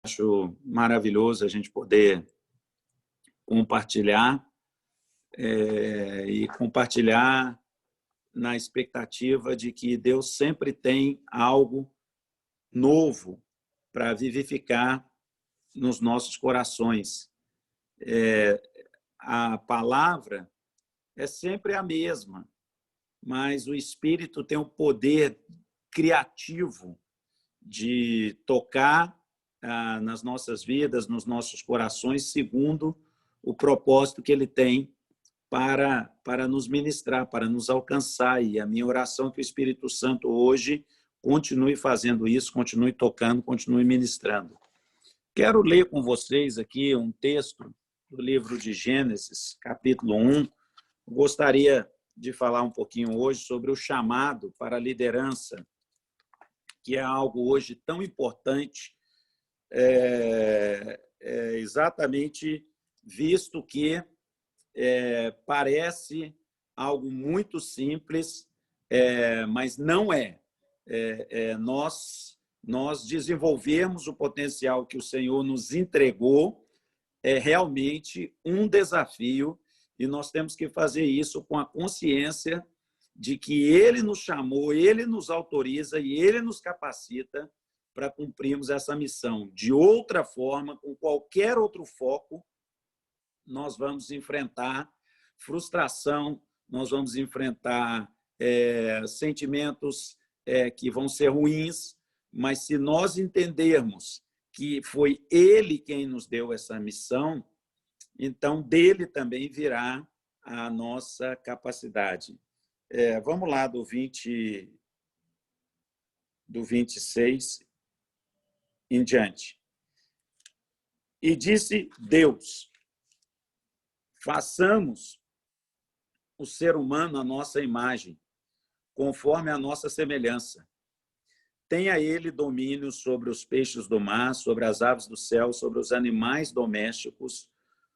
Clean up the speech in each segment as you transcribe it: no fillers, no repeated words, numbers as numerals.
Acho maravilhoso a gente poder compartilhar e compartilhar na expectativa de que Deus sempre tem algo novo para vivificar nos nossos corações. A palavra é sempre a mesma, mas o Espírito tem o poder criativo de tocar nas nossas vidas, nos nossos corações, segundo o propósito que ele tem para nos ministrar, para nos alcançar. E a minha oração é que o Espírito Santo hoje continue fazendo isso, continue tocando, continue ministrando. Quero ler com vocês aqui um texto do livro de Gênesis, capítulo 1. Gostaria de falar um pouquinho hoje sobre o chamado para a liderança, que é algo hoje tão importante, exatamente visto que parece algo muito simples, mas não é. Nós desenvolvermos o potencial que o Senhor nos entregou é realmente um desafio, e nós temos que fazer isso com a consciência de que Ele nos chamou, Ele nos autoriza e Ele nos capacita para cumprirmos essa missão. De outra forma, com qualquer outro foco, nós vamos enfrentar frustração, nós vamos enfrentar sentimentos que vão ser ruins, mas se nós entendermos que foi Ele quem nos deu essa missão, então dele também virá a nossa capacidade. Vamos lá do 26 em diante. E disse Deus: façamos o ser humano à nossa imagem, conforme a nossa semelhança. Tenha ele domínio sobre os peixes do mar, sobre as aves do céu, sobre os animais domésticos,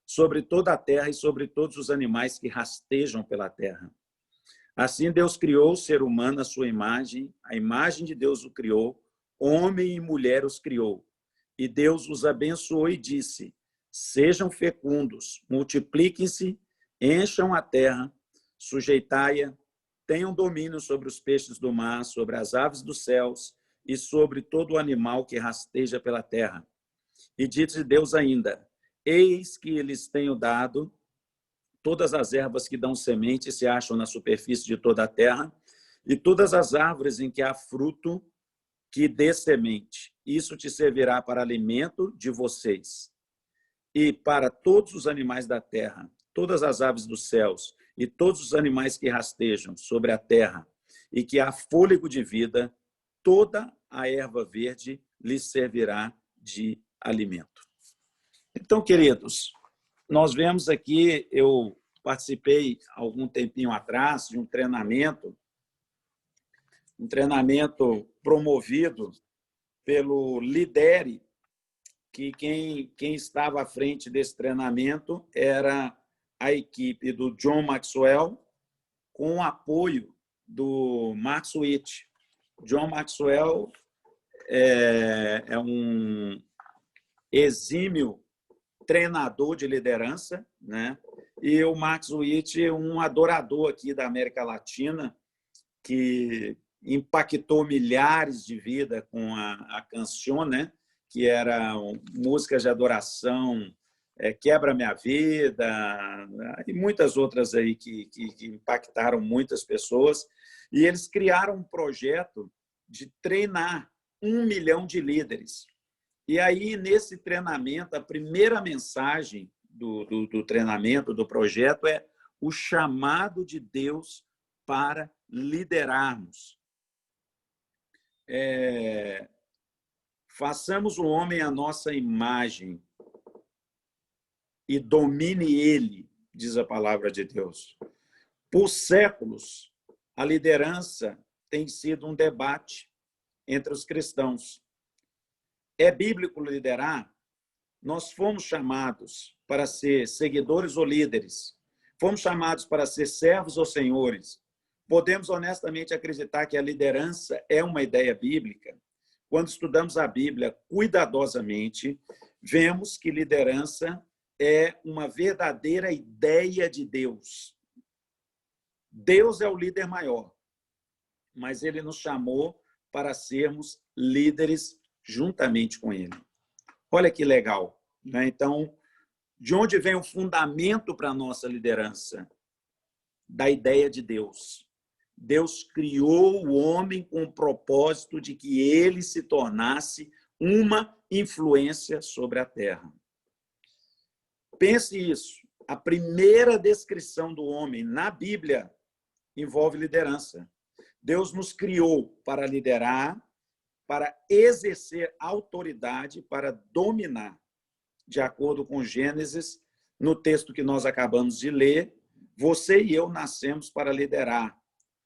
sobre toda a terra e sobre todos os animais que rastejam pela terra. Assim Deus criou o ser humano à sua imagem, a imagem de Deus o criou, homem e mulher os criou. E Deus os abençoou e disse: sejam fecundos, multipliquem-se, encham a terra, sujeitai-a, tenham domínio sobre os peixes do mar, sobre as aves dos céus e sobre todo o animal que rasteja pela terra. E disse Deus ainda: eis que lhes tenho dado todas as ervas que dão semente e se acham na superfície de toda a terra, e todas as árvores em que há fruto que dê semente. Isso te servirá para alimento de vocês. E para todos os animais da terra, todas as aves dos céus e todos os animais que rastejam sobre a terra e que há fôlego de vida, toda a erva verde lhes servirá de alimento. Então, queridos, nós vemos aqui, eu participei algum tempinho atrás de um treinamento promovido pelo Lidere, que quem estava à frente desse treinamento era a equipe do John Maxwell, com o apoio do Mark Switch. John Maxwell é um exímio treinador de liderança, né? E o Mark Switch é um adorador aqui da América Latina, que impactou milhares de vidas com a canção, né? Que era músicas de adoração, Quebra Minha Vida, e muitas outras aí que impactaram muitas pessoas. E eles criaram um projeto de treinar 1 milhão de líderes. E aí, nesse treinamento, a primeira mensagem do treinamento, do projeto, é o chamado de Deus para liderarmos. Façamos o homem à nossa imagem e domine ele, diz a palavra de Deus. Por séculos, a liderança tem sido um debate entre os cristãos. É bíblico liderar? Nós fomos chamados para ser seguidores ou líderes. Fomos chamados para ser servos ou senhores. Podemos honestamente acreditar que a liderança é uma ideia bíblica? quando estudamos a Bíblia cuidadosamente, vemos que liderança é uma verdadeira ideia de Deus. Deus é o líder maior, mas ele nos chamou para sermos líderes juntamente com ele. Olha que legal, né? Então, de onde vem o fundamento para a nossa liderança? Da ideia de Deus. Deus criou o homem com o propósito de que ele se tornasse uma influência sobre a terra. Pense isso. A primeira descrição do homem na Bíblia envolve liderança. Deus nos criou para liderar, para exercer autoridade, para dominar. De acordo com Gênesis, no texto que nós acabamos de ler, você e eu nascemos para liderar.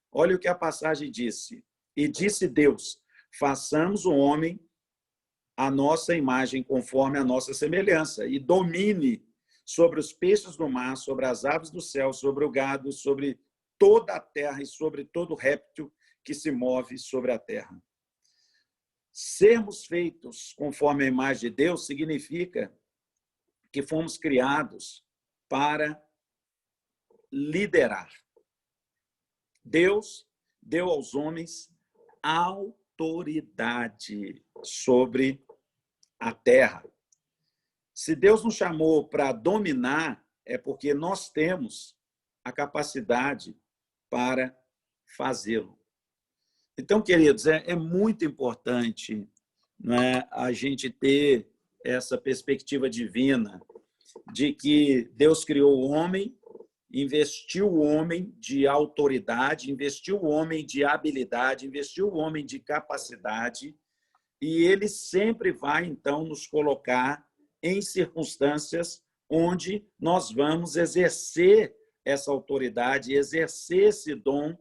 Olha o que a passagem disse. E disse Deus, façamos o homem a nossa imagem, conforme a nossa semelhança, e domine sobre os peixes do mar, sobre as aves do céu, sobre o gado, sobre toda a terra e sobre todo réptil que se move sobre a terra. Sermos feitos conforme a imagem de Deus significa que fomos criados para liderar. Deus deu aos homens autoridade sobre a terra. Se Deus nos chamou para dominar, é porque nós temos a capacidade para fazê-lo. Então, queridos, é muito importante, né, a gente ter essa perspectiva divina de que Deus criou o homem, investiu o homem de autoridade, investiu o homem de habilidade, investiu o homem de capacidade, e ele sempre vai, então, nos colocar em circunstâncias onde nós vamos exercer essa autoridade, exercer esse dom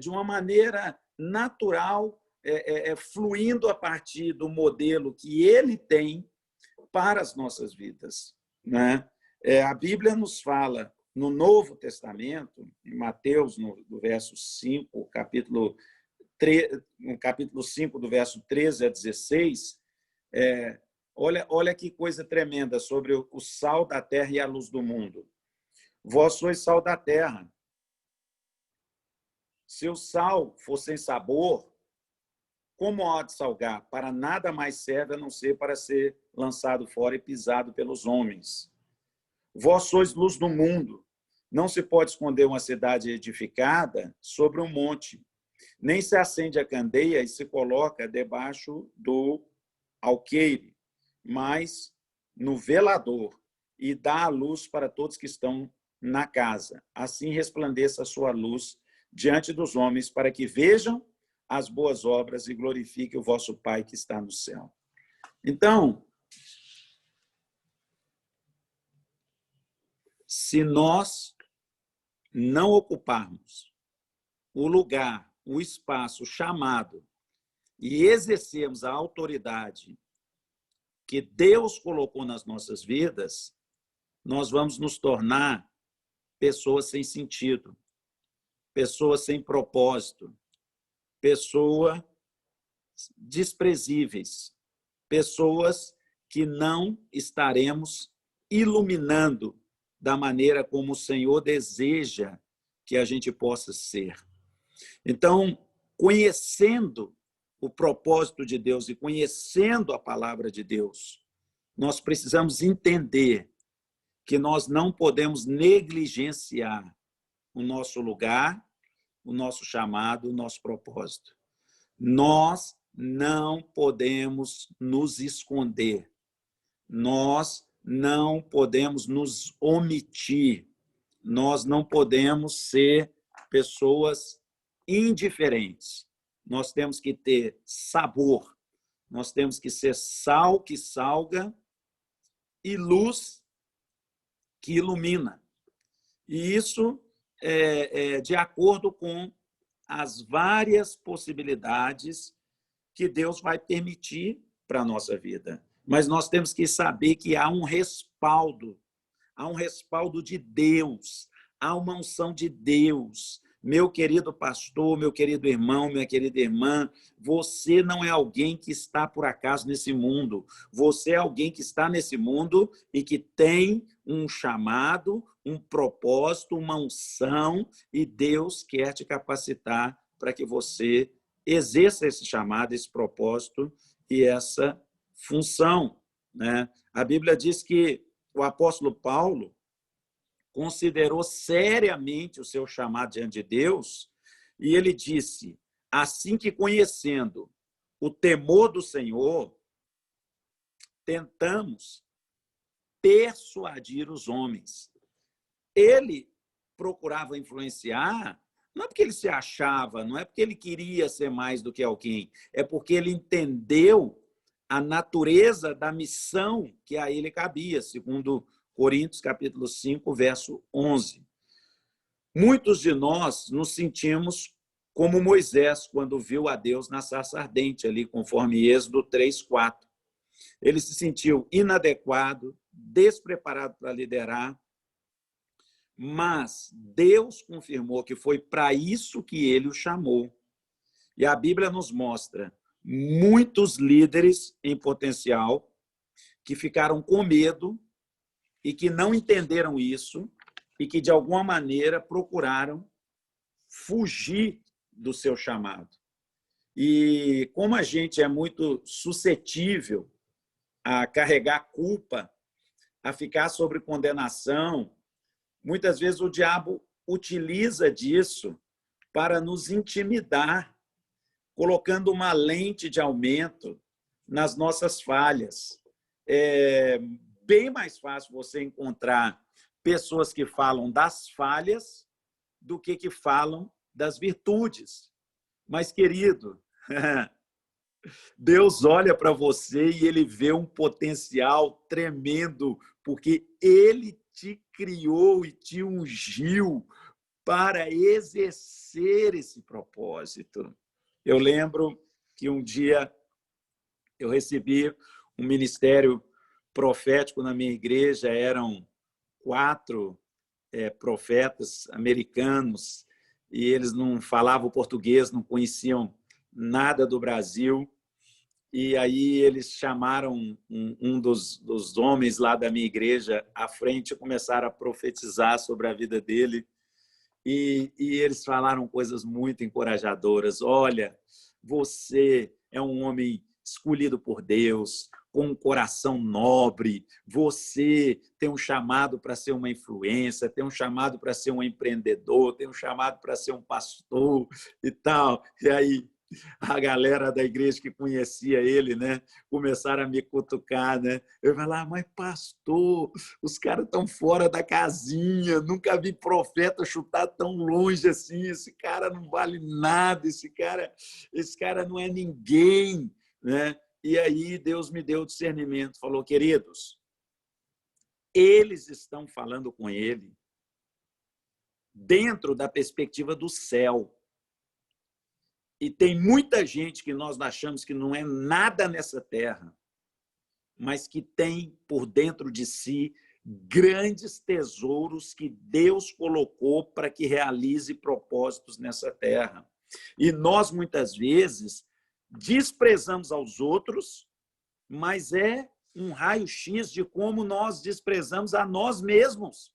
de uma maneira natural, fluindo a partir do modelo que ele tem para as nossas vidas, né? A Bíblia nos fala no Novo Testamento, em Mateus, no verso 5, no capítulo 5, do verso 13 a 16, olha que coisa tremenda sobre o sal da terra e a luz do mundo. Vós sois sal da terra. Se o sal for sem sabor, como há de salgar? Para nada mais serve a não ser para ser lançado fora e pisado pelos homens. Vós sois luz do mundo. Não se pode esconder uma cidade edificada sobre um monte, nem se acende a candeia e se coloca debaixo do alqueire, mas no velador, e dá a luz para todos que estão na casa. Assim resplandeça a sua luz diante dos homens, para que vejam as boas obras e glorifiquem o vosso Pai que está no céu. Então, se nós não ocuparmos o lugar, o espaço, o chamado, e exercermos a autoridade que Deus colocou nas nossas vidas, nós vamos nos tornar pessoas sem sentido, pessoas sem propósito, pessoas desprezíveis, pessoas que não estaremos iluminando da maneira como o Senhor deseja que a gente possa ser. Então, conhecendo o propósito de Deus e conhecendo a palavra de Deus, nós precisamos entender que nós não podemos negligenciar o nosso lugar, o nosso chamado, o nosso propósito. Nós não podemos nos esconder. Nós não podemos nos omitir. Nós não podemos ser pessoas indiferentes. Nós temos que ter sabor. Nós temos que ser sal que salga e luz que ilumina. E isso é de acordo com as várias possibilidades que Deus vai permitir para a nossa vida. Mas nós temos que saber que há um respaldo de Deus, há uma unção de Deus, Meu querido pastor, meu querido irmão, minha querida irmã, você não é alguém que está por acaso nesse mundo. Você é alguém que está nesse mundo e que tem um chamado, um propósito, uma unção, e Deus quer te capacitar para que você exerça esse chamado, esse propósito e essa função, né? A Bíblia diz que o apóstolo Paulo considerou seriamente o seu chamado diante de Deus e ele disse: assim que conhecendo o temor do Senhor, tentamos persuadir os homens. Ele procurava influenciar, não é porque ele se achava, não é porque ele queria ser mais do que alguém, é porque ele entendeu a natureza da missão que a ele cabia, segundo Coríntios, capítulo 5, verso 11. Muitos de nós nos sentimos como Moisés, quando viu a Deus na sarça ardente, ali, conforme Êxodo 3, 4. Ele se sentiu inadequado, despreparado para liderar, mas Deus confirmou que foi para isso que ele o chamou. E a Bíblia nos mostra muitos líderes em potencial que ficaram com medo e que não entenderam isso e que, de alguma maneira, procuraram fugir do seu chamado. E como a gente é muito suscetível a carregar culpa, a ficar sobre condenação, muitas vezes o diabo utiliza disso para nos intimidar, colocando uma lente de aumento nas nossas falhas. É bem mais fácil você encontrar pessoas que falam das falhas do que falam das virtudes. Mas, querido, Deus olha para você e ele vê um potencial tremendo, porque ele te criou e te ungiu para exercer esse propósito. Eu lembro que um dia eu recebi um ministério profético na minha igreja, eram 4 profetas americanos, e eles não falavam português, não conheciam nada do Brasil, e aí eles chamaram um dos homens lá da minha igreja à frente e começaram a profetizar sobre a vida dele, e eles falaram coisas muito encorajadoras. Olha, você é um homem escolhido por Deus, com um coração nobre, você tem um chamado para ser uma influência, tem um chamado para ser um empreendedor, tem um chamado para ser um pastor e tal. E aí a galera da igreja que conhecia ele, né, começaram a me cutucar, né? Eu falei, mas pastor, os caras estão fora da casinha, nunca vi profeta chutar tão longe assim, esse cara não vale nada, esse cara não é ninguém, né? E aí Deus me deu o discernimento, falou, queridos, eles estão falando com ele dentro da perspectiva do céu. E tem muita gente que nós achamos que não é nada nessa terra, mas que tem por dentro de si grandes tesouros que Deus colocou para que realize propósitos nessa terra. E nós, muitas vezes, desprezamos aos outros, mas é um raio-x de como nós desprezamos a nós mesmos.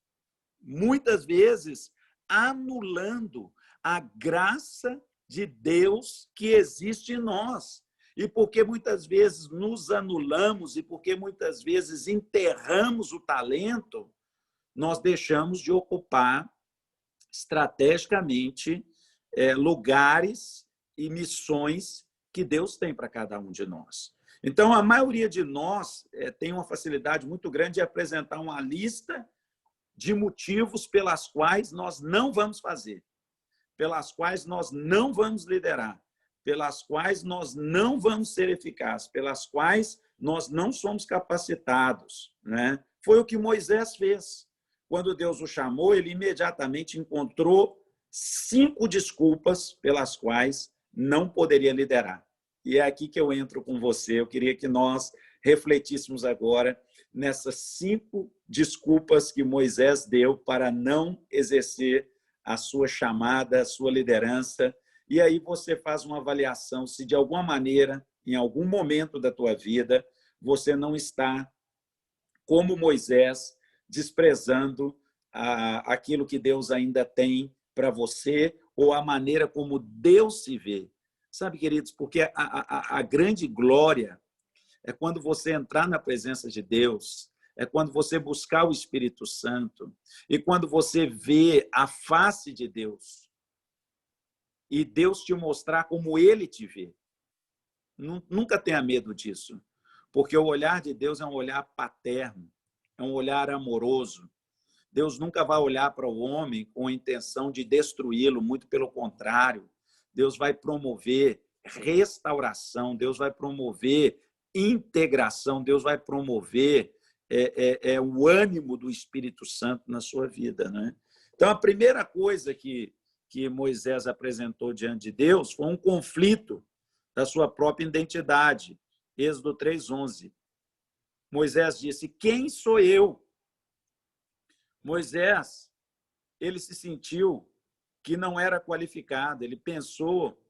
Muitas vezes, anulando a graça de Deus que existe em nós. E porque muitas vezes nos anulamos e porque muitas vezes enterramos o talento, nós deixamos de ocupar estrategicamente lugares e missões que Deus tem para cada um de nós. Então, a maioria de nós tem uma facilidade muito grande de apresentar uma lista de motivos pelas quais nós não vamos fazer, pelas quais nós não vamos liderar, pelas quais nós não vamos ser eficazes, pelas quais nós não somos capacitados, né? Foi o que Moisés fez. Quando Deus o chamou, ele imediatamente encontrou 5 desculpas pelas quais não poderia liderar. E é aqui que eu entro com você. Eu queria que nós refletíssemos agora nessas 5 desculpas que Moisés deu para não exercer a sua chamada, a sua liderança, e aí você faz uma avaliação se de alguma maneira, em algum momento da tua vida, você não está, como Moisés, desprezando aquilo que Deus ainda tem para você ou a maneira como Deus se vê. Sabe, queridos, porque a grande glória é quando você entrar na presença de Deus, é quando você buscar o Espírito Santo e quando você vê a face de Deus e Deus te mostrar como Ele te vê. Nunca tenha medo disso, porque o olhar de Deus é um olhar paterno, é um olhar amoroso. Deus nunca vai olhar para o homem com a intenção de destruí-lo, muito pelo contrário. Deus vai promover restauração, Deus vai promover integração, Deus vai promover o ânimo do Espírito Santo na sua vida, né? Então, a primeira coisa que Moisés apresentou diante de Deus foi um conflito da sua própria identidade. Êxodo 3:11. Moisés disse: quem sou eu? Moisés, ele se sentiu que não era qualificado, ele pensou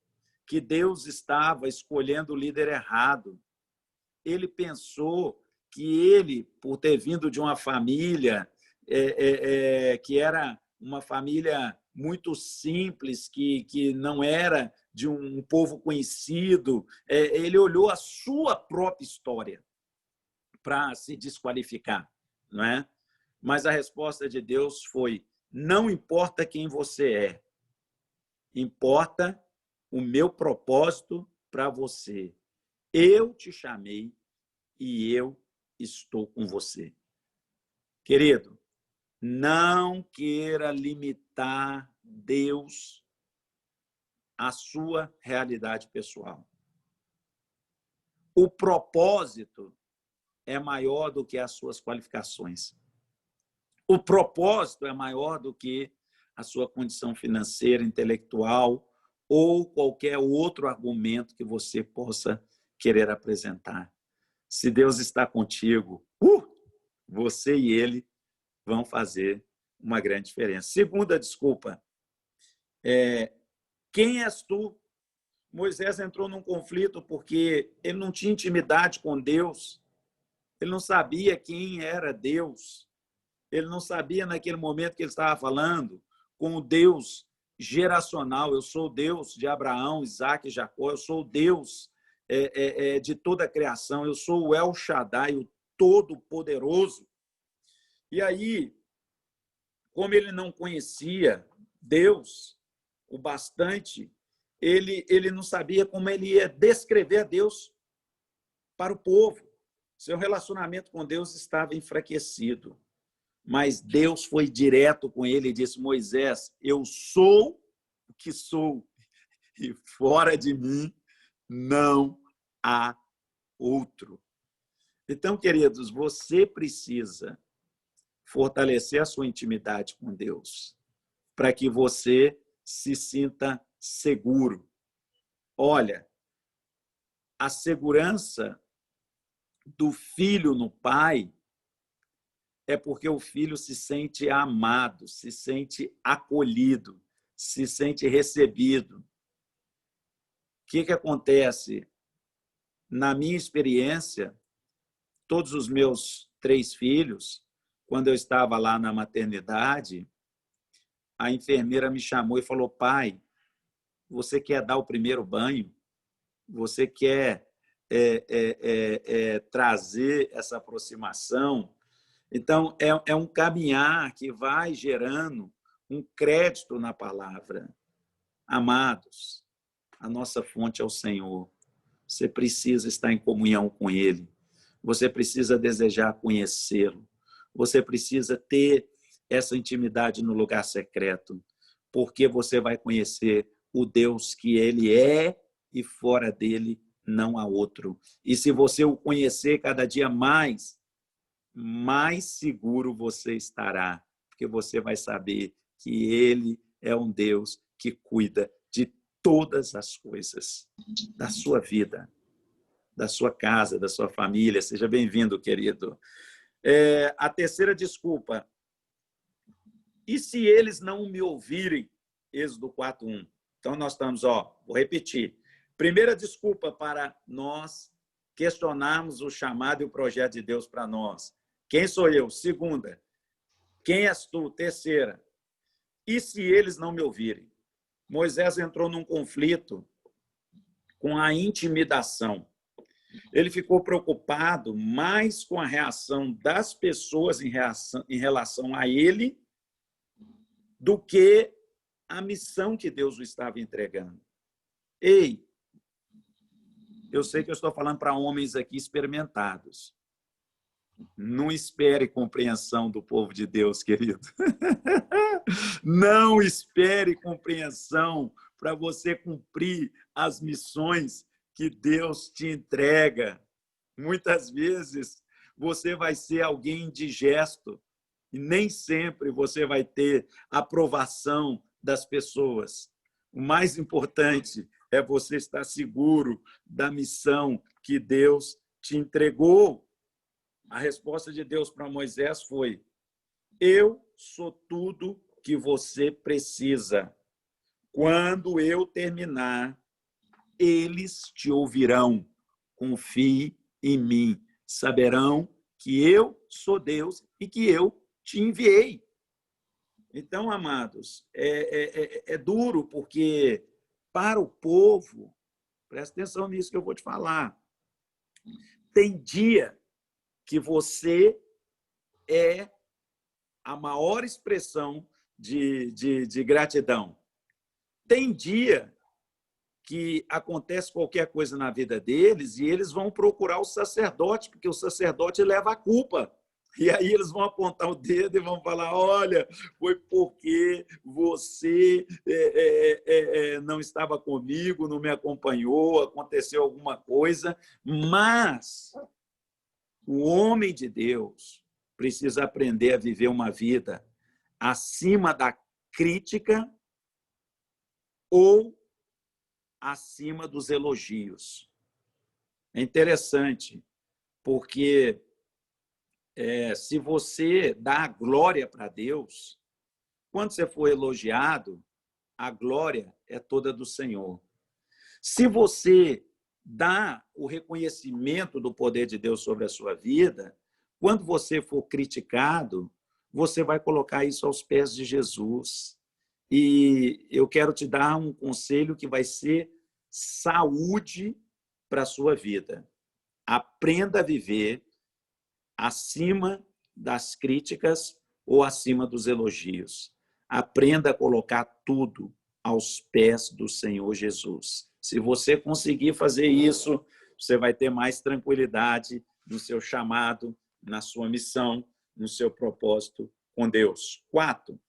que Deus estava escolhendo o líder errado. Ele pensou que ele, por ter vindo de uma família que era uma família muito simples, que não era de um povo conhecido, ele olhou a sua própria história para se desqualificar, não é? Mas a resposta de Deus foi: não importa quem você é, importa o meu propósito para você. Eu te chamei e eu estou com você. Querido, não queira limitar Deus à sua realidade pessoal. O propósito é maior do que as suas qualificações. O propósito é maior do que a sua condição financeira, intelectual ou qualquer outro argumento que você possa querer apresentar. Se Deus está contigo, você e ele vão fazer uma grande diferença. Segunda desculpa, quem és tu? Moisés entrou num conflito porque ele não tinha intimidade com Deus, ele não sabia quem era Deus. Ele não sabia, naquele momento que ele estava falando, com o Deus geracional. Eu sou o Deus de Abraão, Isaac e Jacó. Eu sou o Deus de toda a criação. Eu sou o El Shaddai, o Todo-Poderoso. E aí, como ele não conhecia Deus o bastante, ele não sabia como ele ia descrever a Deus para o povo. Seu relacionamento com Deus estava enfraquecido. Mas Deus foi direto com ele e disse: Moisés, eu sou o que sou, e fora de mim não há outro. Então, queridos, você precisa fortalecer a sua intimidade com Deus, para que você se sinta seguro. Olha, a segurança do filho no pai é porque o filho se sente amado, se sente acolhido, se sente recebido. O que acontece? Na minha experiência, todos os meus 3 filhos, quando eu estava lá na maternidade, a enfermeira me chamou e falou: pai, você quer dar o primeiro banho? Você quer trazer essa aproximação? Então, é um caminhar que vai gerando um crédito na palavra. Amados, a nossa fonte é o Senhor. Você precisa estar em comunhão com Ele. Você precisa desejar conhecê-lo. Você precisa ter essa intimidade no lugar secreto, porque você vai conhecer o Deus que Ele é e fora dele não há outro. E se você o conhecer cada dia mais seguro você estará, porque você vai saber que Ele é um Deus que cuida de todas as coisas da sua vida, da sua casa, da sua família. Seja bem-vindo, querido. A terceira desculpa: e se eles não me ouvirem? Êxodo 4:1. Então, nós estamos, vou repetir. Primeira desculpa para nós questionarmos o chamado e o projeto de Deus para nós. Quem sou eu? Segunda, quem és tu? Terceira, e se eles não me ouvirem? Moisés entrou num conflito com a intimidação. Ele ficou preocupado mais com a reação das pessoas em relação a ele do que a missão que Deus o estava entregando. Ei, eu sei que eu estou falando para homens aqui experimentados. Não espere compreensão do povo de Deus, querido. Não espere compreensão para você cumprir as missões que Deus te entrega. Muitas vezes você vai ser alguém indigesto e nem sempre você vai ter aprovação das pessoas. O mais importante é você estar seguro da missão que Deus te entregou. A resposta de Deus para Moisés foi: eu sou tudo que você precisa. Quando eu terminar, eles te ouvirão. Confie em mim. Saberão que eu sou Deus e que eu te enviei. Então, amados, é duro, porque para o povo, presta atenção nisso que eu vou te falar, tem dia que você é a maior expressão de gratidão. Tem dia que acontece qualquer coisa na vida deles e eles vão procurar o sacerdote, porque o sacerdote leva a culpa. E aí eles vão apontar o dedo e vão falar: olha, foi porque você não estava comigo, não me acompanhou, aconteceu alguma coisa. Mas o homem de Deus precisa aprender a viver uma vida acima da crítica ou acima dos elogios. É interessante, porque se você dá a glória para Deus, quando você for elogiado, a glória é toda do Senhor. Se você dá o reconhecimento do poder de Deus sobre a sua vida, quando você for criticado, você vai colocar isso aos pés de Jesus. E eu quero te dar um conselho que vai ser saúde para a sua vida. Aprenda a viver acima das críticas ou acima dos elogios. Aprenda a colocar tudo aos pés do Senhor Jesus. Se você conseguir fazer isso, você vai ter mais tranquilidade no seu chamado, na sua missão, no seu propósito com Deus. 4.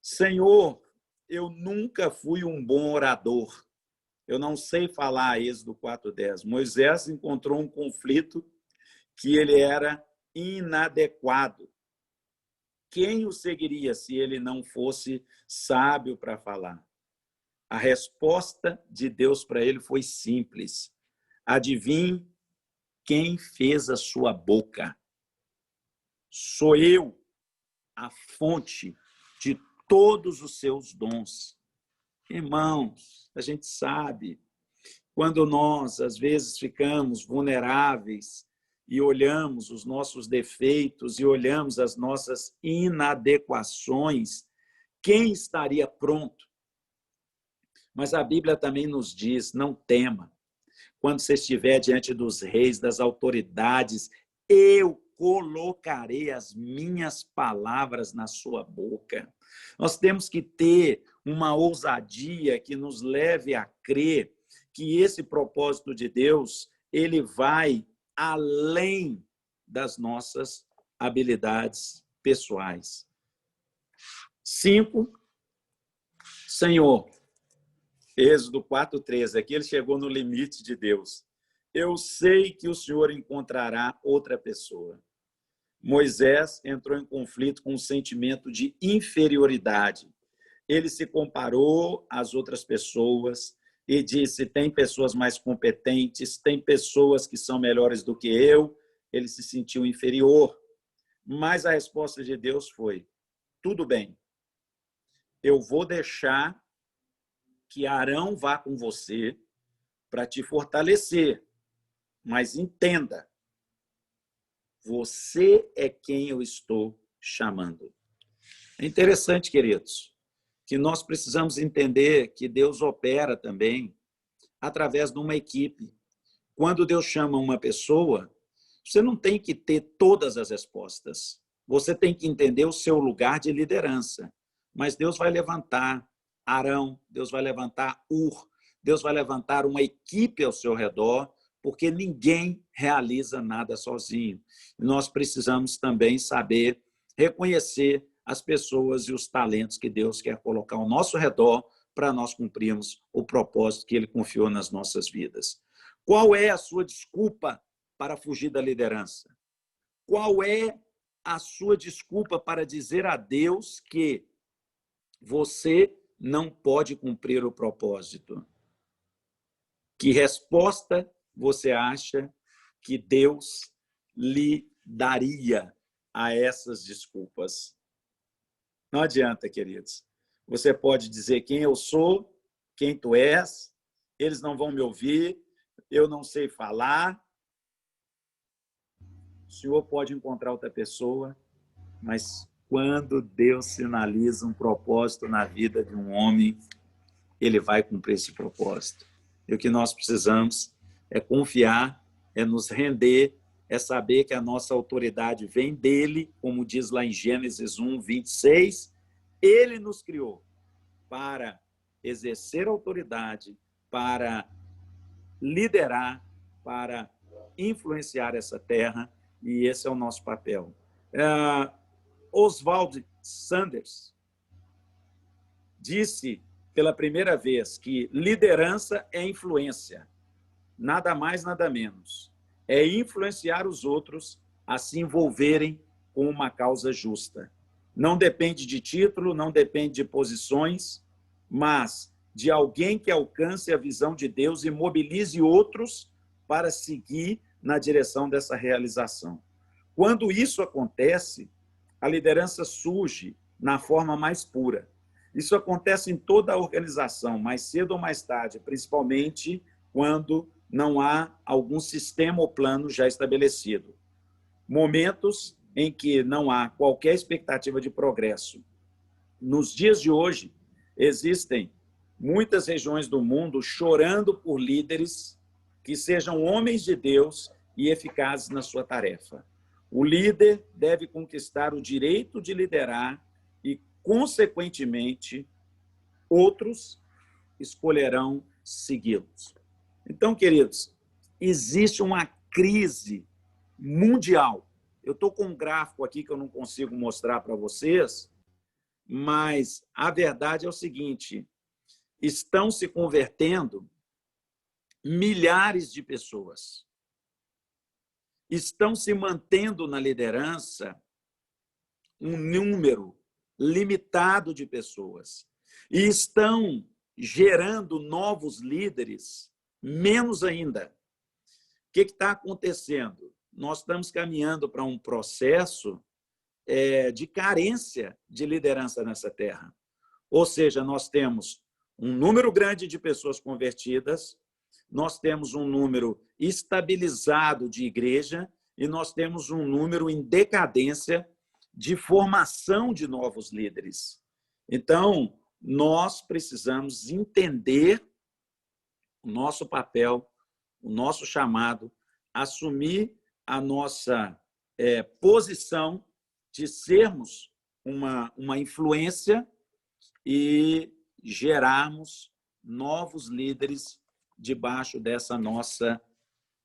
Senhor, eu nunca fui um bom orador. Eu não sei falar, Êxodo 4:10. Moisés encontrou um conflito que ele era inadequado. Quem o seguiria se ele não fosse sábio para falar? A resposta de Deus para ele foi simples. Adivinhe quem fez a sua boca? Sou eu, a fonte de todos os seus dons. Irmãos, a gente sabe, quando nós, às vezes, ficamos vulneráveis e olhamos os nossos defeitos e olhamos as nossas inadequações, quem estaria pronto? Mas a Bíblia também nos diz: não tema. Quando você estiver diante dos reis, das autoridades, eu colocarei as minhas palavras na sua boca. Nós temos que ter uma ousadia que nos leve a crer que esse propósito de Deus, ele vai além das nossas habilidades pessoais. 5, Senhor, Êxodo 4:13, aqui ele chegou no limite de Deus. Eu sei que o Senhor encontrará outra pessoa. Moisés entrou em conflito com um sentimento de inferioridade. Ele se comparou às outras pessoas e disse: tem pessoas mais competentes, tem pessoas que são melhores do que eu. Ele se sentiu inferior. Mas a resposta de Deus foi: tudo bem, eu vou deixar que Arão vá com você para te fortalecer. Mas entenda, você é quem eu estou chamando. É interessante, queridos, que nós precisamos entender que Deus opera também através de uma equipe. Quando Deus chama uma pessoa, você não tem que ter todas as respostas. Você tem que entender o seu lugar de liderança. Mas Deus vai levantar Arão, Deus vai levantar Ur, Deus vai levantar uma equipe ao seu redor, porque ninguém realiza nada sozinho. E nós precisamos também saber reconhecer as pessoas e os talentos que Deus quer colocar ao nosso redor para nós cumprirmos o propósito que Ele confiou nas nossas vidas. Qual é a sua desculpa para fugir da liderança? Qual é a sua desculpa para dizer a Deus que você não pode cumprir o propósito? Que resposta você acha que Deus lhe daria a essas desculpas? Não adianta, queridos. Você pode dizer quem eu sou, quem tu és, eles não vão me ouvir, eu não sei falar. O Senhor pode encontrar outra pessoa, mas quando Deus sinaliza um propósito na vida de um homem, ele vai cumprir esse propósito. E o que nós precisamos é confiar, é nos render, é saber que a nossa autoridade vem dele, como diz lá em Gênesis 1, 26, ele nos criou para exercer autoridade, para liderar, para influenciar essa terra, e esse é o nosso papel. Oswald Sanders disse pela primeira vez que liderança é influência, nada mais, nada menos. É influenciar os outros a se envolverem com uma causa justa. Não depende de título, não depende de posições, mas de alguém que alcance a visão de Deus e mobilize outros para seguir na direção dessa realização. Quando isso acontece, a liderança surge na forma mais pura. Isso acontece em toda a organização, mais cedo ou mais tarde, principalmente quando não há algum sistema ou plano já estabelecido. Momentos em que não há qualquer expectativa de progresso. Nos dias de hoje, existem muitas regiões do mundo chorando por líderes que sejam homens de Deus e eficazes na sua tarefa. O líder deve conquistar o direito de liderar e, consequentemente, outros escolherão segui-los. Então, queridos, existe uma crise mundial. Eu estou com um gráfico aqui que eu não consigo mostrar para vocês, mas a verdade é o seguinte: estão se convertendo milhares de pessoas. Estão se mantendo na liderança um número limitado de pessoas. E estão gerando novos líderes menos ainda. O que está acontecendo? Nós estamos caminhando para um processo de carência de liderança nessa terra. Ou seja, nós temos um número grande de pessoas convertidas, nós temos um número estabilizado de igreja e nós temos um número em decadência de formação de novos líderes. Então, nós precisamos entender o nosso papel, o nosso chamado, assumir a nossa posição de sermos uma influência e gerarmos novos líderes debaixo dessa nossa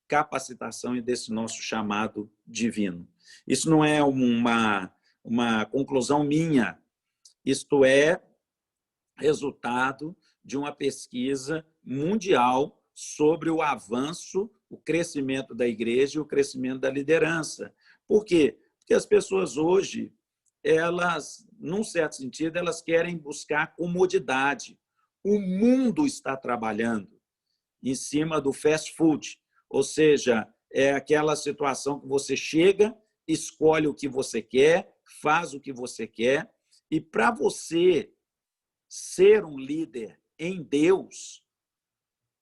capacitação e desse nosso chamado divino. Isso não é uma conclusão minha, isto é resultado de uma pesquisa mundial sobre o avanço, o crescimento da igreja e o crescimento da liderança. Por quê? Porque as pessoas hoje, elas, num certo sentido, elas querem buscar comodidade. O mundo está trabalhando em cima do fast food, ou seja, é aquela situação que você chega, escolhe o que você quer, faz o que você quer, e para você ser um líder em Deus,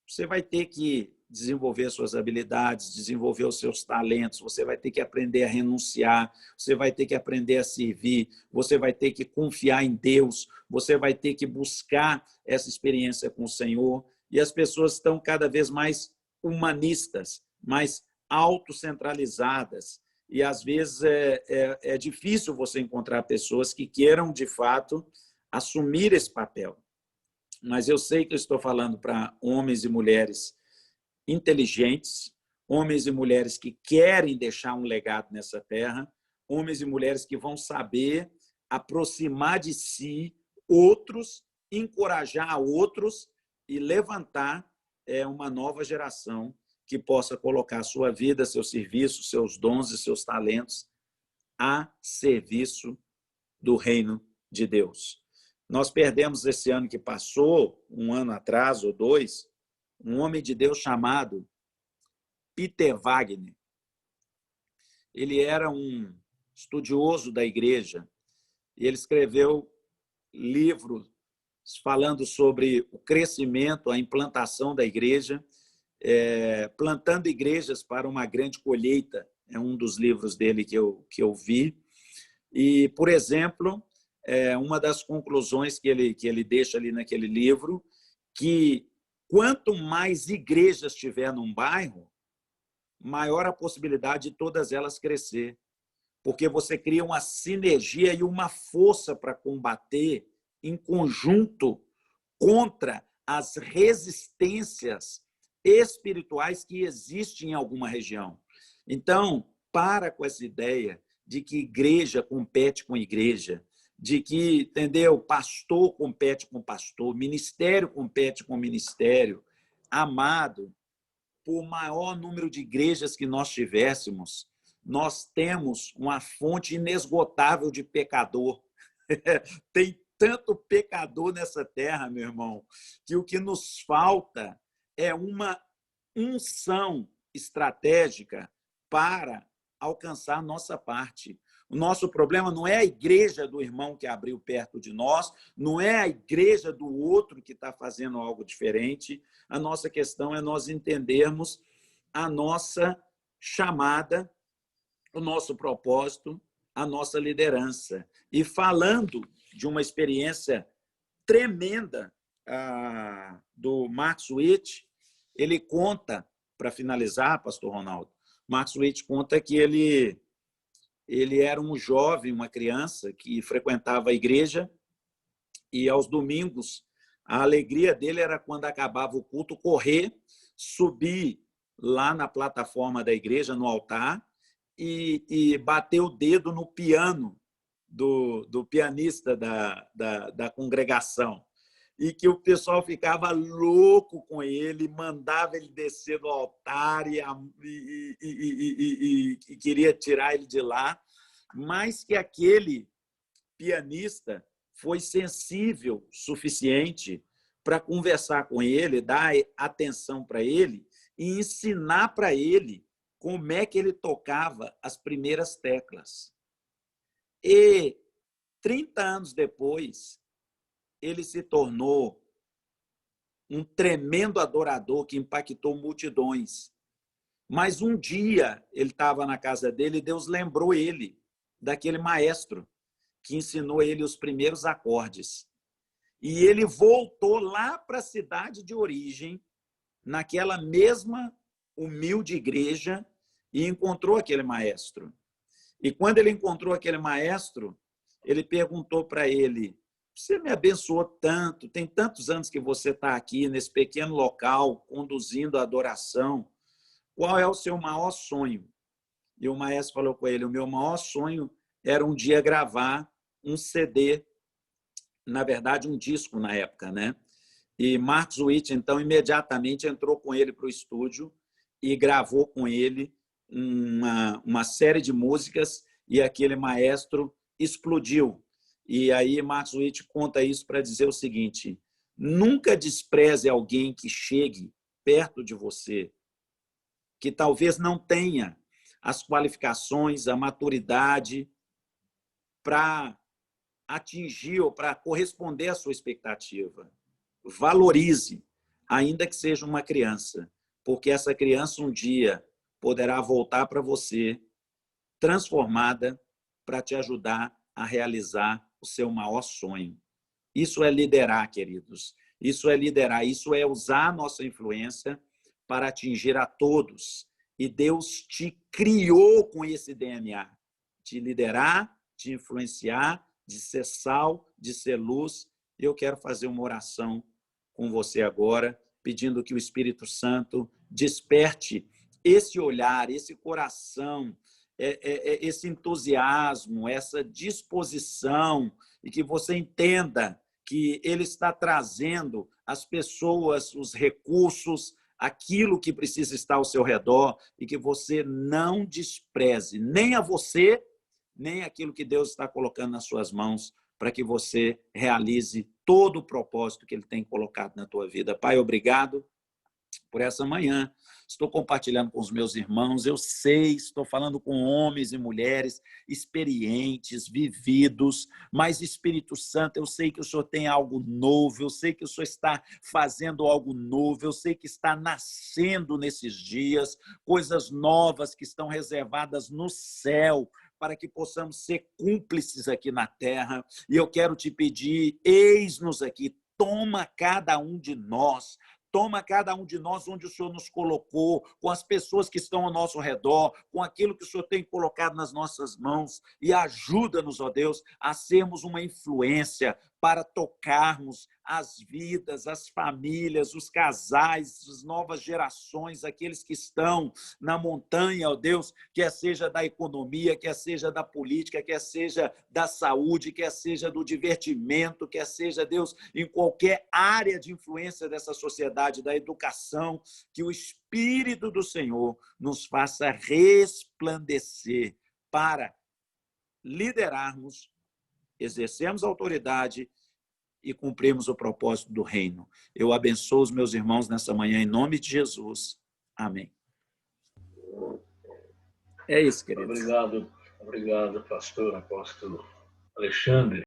você vai ter que desenvolver suas habilidades, desenvolver os seus talentos, você vai ter que aprender a renunciar, você vai ter que aprender a servir, você vai ter que confiar em Deus, você vai ter que buscar essa experiência com o Senhor. E as pessoas estão cada vez mais humanistas, mais autocentralizadas, e às vezes é difícil você encontrar pessoas que queiram, de fato, assumir esse papel. Mas eu sei que eu estou falando para homens e mulheres inteligentes, homens e mulheres que querem deixar um legado nessa terra, homens e mulheres que vão saber aproximar de si outros, encorajar outros e levantar uma nova geração que possa colocar sua vida, seu serviço, seus dons e seus talentos a serviço do reino de Deus. Nós perdemos esse ano que passou, um ano atrás ou dois, um homem de Deus chamado Peter Wagner. Ele era um estudioso da igreja e ele escreveu livros falando sobre o crescimento, a implantação da igreja, plantando igrejas para uma grande colheita. É um dos livros dele que eu vi. E, por exemplo, uma das conclusões que ele deixa ali naquele livro, que quanto mais igrejas tiver num bairro, maior a possibilidade de todas elas crescer, porque você cria uma sinergia e uma força para combater em conjunto contra as resistências espirituais que existem em alguma região. Então, para com essa ideia de que igreja compete com igreja, de que, entendeu, pastor compete com pastor, ministério compete com ministério. Amado, por maior número de igrejas que nós tivéssemos, nós temos uma fonte inesgotável de pecador. Tem tanto pecador nessa terra, meu irmão, que o que nos falta é uma unção estratégica para alcançar a nossa parte. O nosso problema não é a igreja do irmão que abriu perto de nós, não é a igreja do outro que está fazendo algo diferente. A nossa questão é nós entendermos a nossa chamada, o nosso propósito, a nossa liderança. E falando de uma experiência tremenda do Max Witt, ele conta, para finalizar, pastor Ronaldo, Max Witt conta que ele era um jovem, uma criança que frequentava a igreja e aos domingos a alegria dele era quando acabava o culto correr, subir lá na plataforma da igreja, no altar, e bater o dedo no piano do pianista da congregação. E que o pessoal ficava louco com ele, mandava ele descer do altar e queria tirar ele de lá, mas que aquele pianista foi sensível o suficiente para conversar com ele, dar atenção para ele e ensinar para ele como é que ele tocava as primeiras teclas. E 30 anos depois, ele se tornou um tremendo adorador que impactou multidões. Mas um dia ele estava na casa dele e Deus lembrou ele daquele maestro que ensinou ele os primeiros acordes. E ele voltou lá para a cidade de origem, naquela mesma humilde igreja, e encontrou aquele maestro. E quando ele encontrou aquele maestro, ele perguntou para ele: você me abençoou tanto, tem tantos anos que você está aqui nesse pequeno local, conduzindo a adoração. Qual é o seu maior sonho? E o maestro falou com ele: o meu maior sonho era um dia gravar um CD, na verdade, um disco na época, né? E Max Witt, então, imediatamente entrou com ele para o estúdio e gravou com ele uma série de músicas e aquele maestro explodiu. E aí Max Witt conta isso para dizer o seguinte: nunca despreze alguém que chegue perto de você, que talvez não tenha as qualificações, a maturidade para atingir ou para corresponder à sua expectativa. Valorize, ainda que seja uma criança, porque essa criança um dia poderá voltar para você transformada para te ajudar a realizar o seu maior sonho. Isso é liderar, queridos. Isso é liderar, isso é usar a nossa influência para atingir a todos. E Deus te criou com esse DNA, de liderar, de influenciar, de ser sal, de ser luz. Eu quero fazer uma oração com você agora, pedindo que o Espírito Santo desperte esse olhar, esse coração, esse entusiasmo, essa disposição, e que você entenda que Ele está trazendo as pessoas, os recursos, aquilo que precisa estar ao seu redor, e que você não despreze nem a você, nem aquilo que Deus está colocando nas suas mãos, para que você realize todo o propósito que Ele tem colocado na tua vida. Pai, obrigado por essa manhã. Estou compartilhando com os meus irmãos, eu sei, estou falando com homens e mulheres experientes, vividos, mas Espírito Santo, eu sei que o Senhor tem algo novo, eu sei que o Senhor está fazendo algo novo, eu sei que está nascendo nesses dias, coisas novas que estão reservadas no céu, para que possamos ser cúmplices aqui na terra. E eu quero te pedir, eis-nos aqui, toma cada um de nós, toma cada um de nós onde o Senhor nos colocou, com as pessoas que estão ao nosso redor, com aquilo que o Senhor tem colocado nas nossas mãos, e ajuda-nos, ó Deus, a sermos uma influência para tocarmos as vidas, as famílias, os casais, as novas gerações, aqueles que estão na montanha, ó Deus, quer seja da economia, quer seja da política, quer seja da saúde, quer seja do divertimento, quer seja, Deus, em qualquer área de influência dessa sociedade, da educação, que o Espírito do Senhor nos faça resplandecer para liderarmos, exercermos autoridade e cumprirmos o propósito do reino. Eu abençoo os meus irmãos nessa manhã, em nome de Jesus. Amém. É isso, queridos. Obrigado, pastor, apóstolo Alexandre.